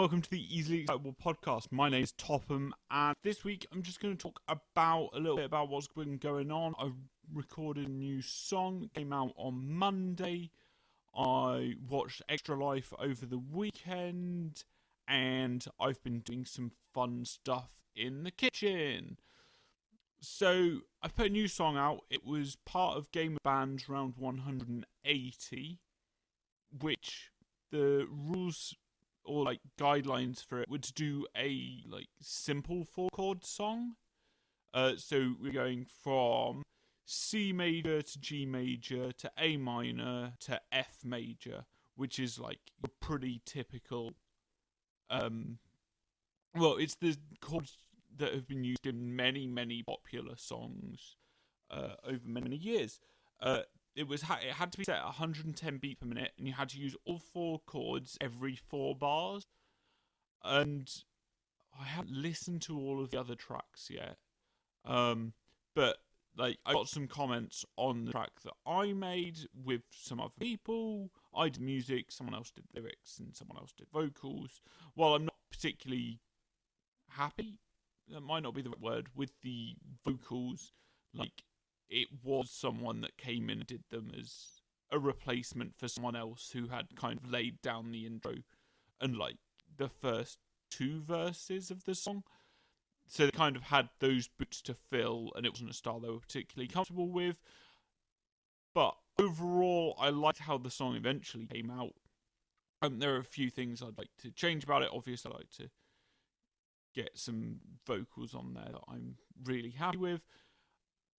welcome to the Easily Excitable podcast. My name is Topham, and this week I'm just going to talk about a little bit about what's been going on. I recorded a new song that came out on Monday. I watched Extra Life over the weekend, and I've been doing some fun stuff in the kitchen. So I put a new song out. It was part of Game of Bands round 180, which the rules or guidelines for it were to do a simple 4-chord song. So we're going from C major to G major to A minor to F major, which is a pretty typical. It's the chords that have been used in many popular songs over many years. It had to be set at 110 beats per minute, and you had to use all 4 chords every 4 bars. And I haven't listened to all of the other tracks yet, but I got some comments on the track that I made with some other people. I did music, someone else did lyrics, and someone else did vocals. While I'm not particularly happy, that might not be the right word, with the vocals, it was someone that came in and did them as a replacement for someone else who had kind of laid down the intro and the first 2 verses of the song. So they kind of had those boots to fill, and it wasn't a style they were particularly comfortable with. But overall, I liked how the song eventually came out. There are a few things I'd like to change about it. Obviously, I'd like to get some vocals on there that I'm really happy with.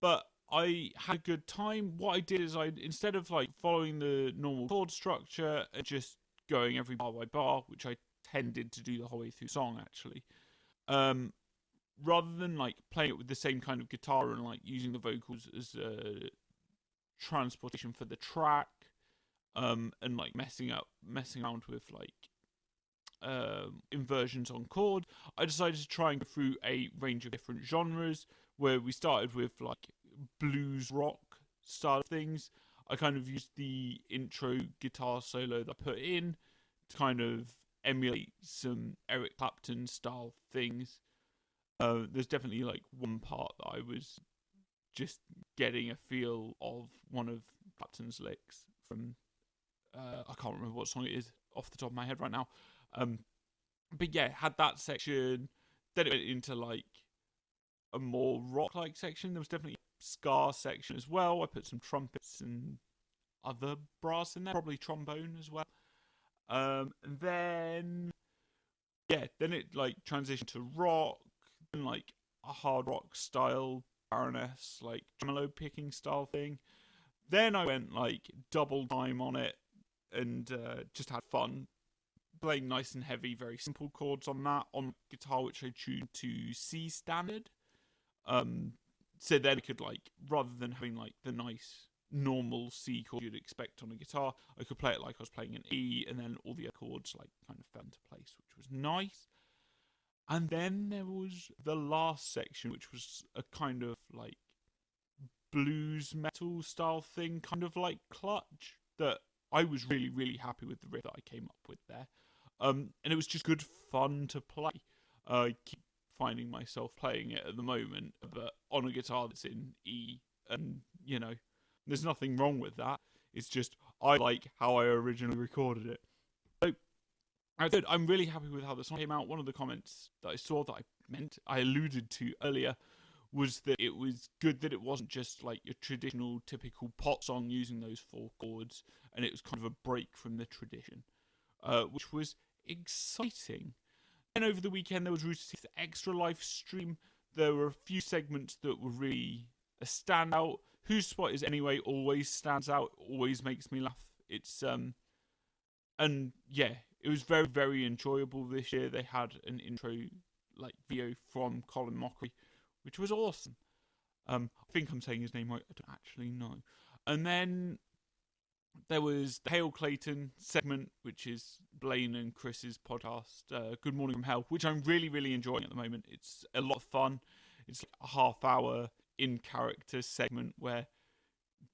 But I had a good time. What I did is instead of following the normal chord structure and just going every bar by bar, which I tended to do the whole way through the song actually, rather than playing it with the same kind of guitar and using the vocals as a transportation for the track, and messing around with inversions on chord, I decided to try and go through a range of different genres, where we started with blues rock style things. I kind of used the intro guitar solo that I put in to kind of emulate some Eric Clapton style things. There's definitely one part that I was just getting a feel of one of Clapton's licks from I can't remember what song it is off the top of my head right now. But yeah, had that section. Then it went into a more rock-like section. There was definitely a ska section as well. I put some trumpets and other brass in there, probably trombone as well. And then it transitioned to rock, and a hard rock style Baroness, tremolo picking style thing. Then I went double time on it, and just had fun playing nice and heavy, very simple chords on that on guitar, which I tuned to C standard. So then I could rather than having the nice normal C chord you'd expect on a guitar, I could play it like I was playing an E, and then all the other chords kind of fell into place, which was nice. And then there was the last section, which was a kind of blues metal style thing, kind of Clutch, that I was really happy with the riff that I came up with there. And it was just good fun to play. I keep finding myself playing it at the moment, but on a guitar that's in E, and there's nothing wrong with that. It's just I like how I originally recorded it. So I'm really happy with how the song came out. One of the comments that I saw that I alluded to earlier was that it was good that it wasn't just your traditional typical pop song using those 4 chords, and it was kind of a break from the tradition, which was exciting. And over the weekend there was Rooster Teeth's Extra Life stream. There were a few segments that were really a standout. Whose Spot Is Anyway always stands out, always makes me laugh. It's and yeah, it was very enjoyable this year. They had an intro video from Colin Mockery, which was awesome. I think I'm saying his name right, I don't actually know. And then there was the Hail Clayton segment, which is Blaine and Chris's podcast, Good Morning from Hell, which I'm really enjoying at the moment. It's a lot of fun. It's a half-hour in-character segment where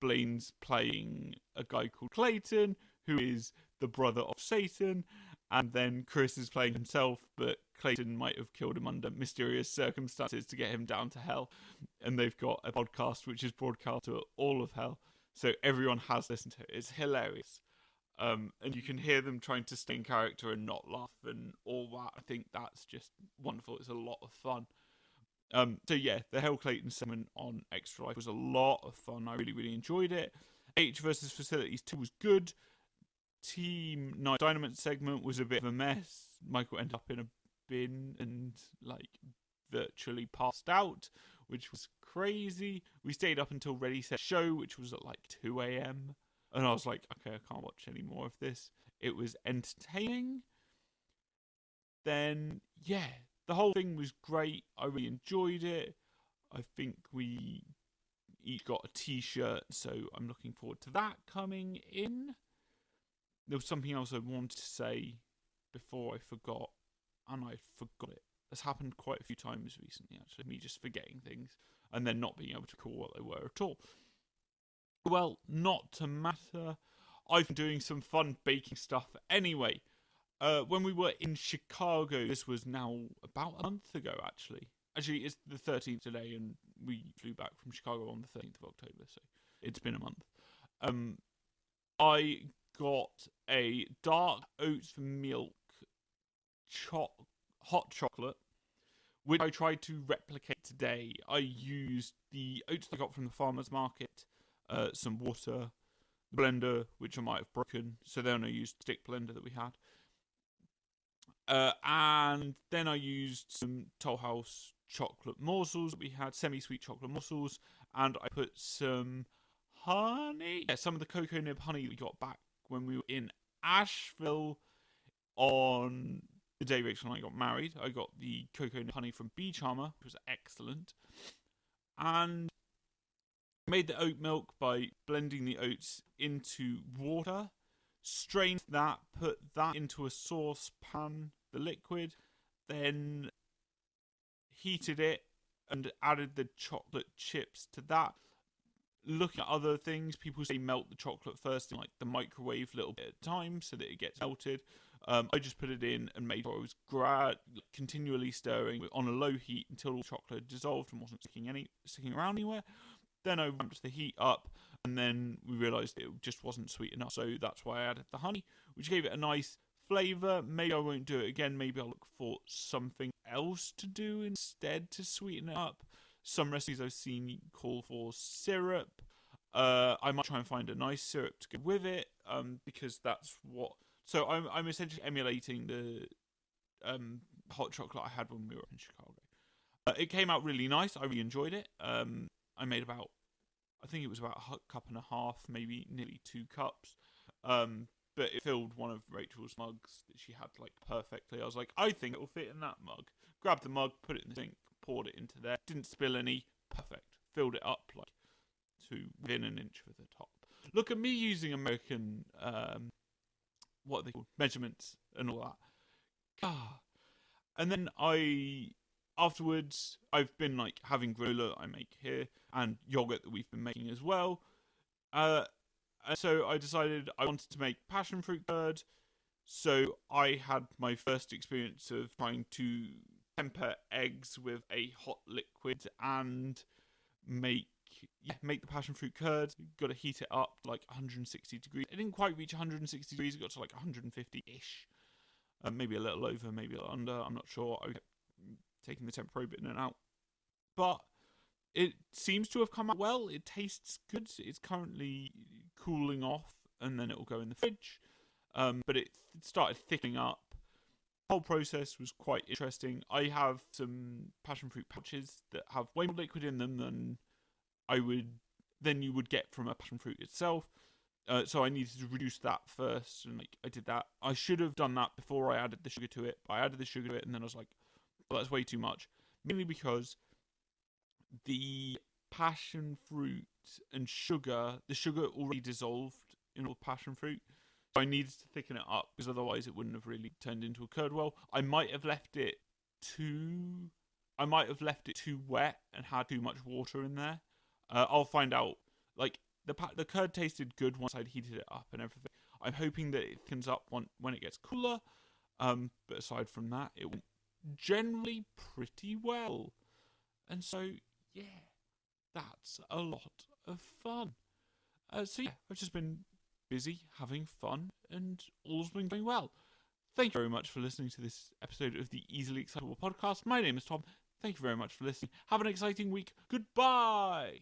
Blaine's playing a guy called Clayton, who is the brother of Satan, and then Chris is playing himself, but Clayton might have killed him under mysterious circumstances to get him down to hell. And they've got a podcast which is broadcast to all of hell, so everyone has listened to it. It's hilarious. And you can hear them trying to stay in character and not laugh and all that. I think that's just wonderful. It's a lot of fun. So yeah, the Hell Clayton segment on Extra Life was a lot of fun. I really, really enjoyed it. H versus Facilities 2 was good. Team Night Dynamite segment was a bit of a mess. Michael ended up in a bin and like virtually passed out, which was crazy. We stayed up until Ready Set Show, which was at like 2 a.m. And I was like, okay, I can't watch any more of this. It was entertaining. Then, yeah, the whole thing was great. I really enjoyed it. I think we each got a t-shirt, so I'm looking forward to that coming in. There was something else I wanted to say before I forgot, and I forgot it. That's happened quite a few times recently, actually, me just forgetting things and then not being able to recall what they were at all. Well, not to matter. I've been doing some fun baking stuff anyway. When we were in Chicago, this was now about a month ago, actually. Actually, it's the 13th today, and we flew back from Chicago on the 13th of October, so it's been a month. I got a dark oats milk hot chocolate, which I tried to replicate today. I used the oats I got from the farmer's market, some water, the blender, which I might have broken, so then I used the stick blender that we had. And then I used some Toll House chocolate morsels that we had, semi-sweet chocolate morsels, and I put some honey. Yeah, some of the cocoa nib honey we got back when we were in Asheville on the day Rachel and I got married. I got the cocoa nib honey from Bee Charmer, which was excellent. And made the oat milk by blending the oats into water, strained that, put that into a saucepan, the liquid, then heated it and added the chocolate chips to that. Looking at other things, people say melt the chocolate first in like the microwave a little bit at a time so that it gets melted. I just put it in and made sure I was continually stirring on a low heat until all the chocolate dissolved and wasn't sticking around anywhere. Then I ramped the heat up, and then we realised it just wasn't sweet enough, so that's why I added the honey, which gave it a nice flavour. Maybe I won't do it again. Maybe I'll look for something else to do instead to sweeten it up. Some recipes I've seen call for syrup. I might try and find a nice syrup to go with it, because that's what... So I'm essentially emulating the hot chocolate I had when we were in Chicago. It came out really nice. I really enjoyed it. I made about, I think it was about a cup and a half, maybe nearly 2 cups. But it filled one of Rachel's mugs that she had like perfectly. I was like, I think it will fit in that mug. Grabbed the mug, put it in the sink, poured it into there. Didn't spill any. Perfect. Filled it up like to within an inch of the top. Look at me using American, what are they called? Measurements and all that. And then afterwards, I've been like having granola I make here and yogurt that we've been making as well. And so I decided I wanted to make passion fruit curd. So I had my first experience of trying to temper eggs with a hot liquid and make the passion fruit curd. Got to heat it up to like 160 degrees. It didn't quite reach 160 degrees. It got to like 150-ish. Maybe a little over, maybe a little under. I'm not sure. I kept taking the temp probe in and out. But it seems to have come out well. It tastes good. It's currently cooling off, and then it will go in the fridge. But it started thickening up. The whole process was quite interesting. I have some passion fruit pouches that have way more liquid in them than you would get from a passion fruit itself. So I needed to reduce that first, and I did that. I should have done that before I added the sugar to it. I added the sugar to it, and then I was like, well, that's way too much. Mainly because the passion fruit and the sugar already dissolved in all passion fruit. So I needed to thicken it up, because otherwise it wouldn't have really turned into a curd well. I might have left it too wet and had too much water in there. I'll find out. Like, the curd tasted good once I'd heated it up and everything. I'm hoping that it thickens up when it gets cooler. But aside from that, it went generally pretty well. And so, yeah, that's a lot of fun. So yeah, I've just been busy having fun, and all's been going well. Thank you very much for listening to this episode of the Easily Excitable podcast. My name is Tom. Thank you very much for listening. Have an exciting week. Goodbye.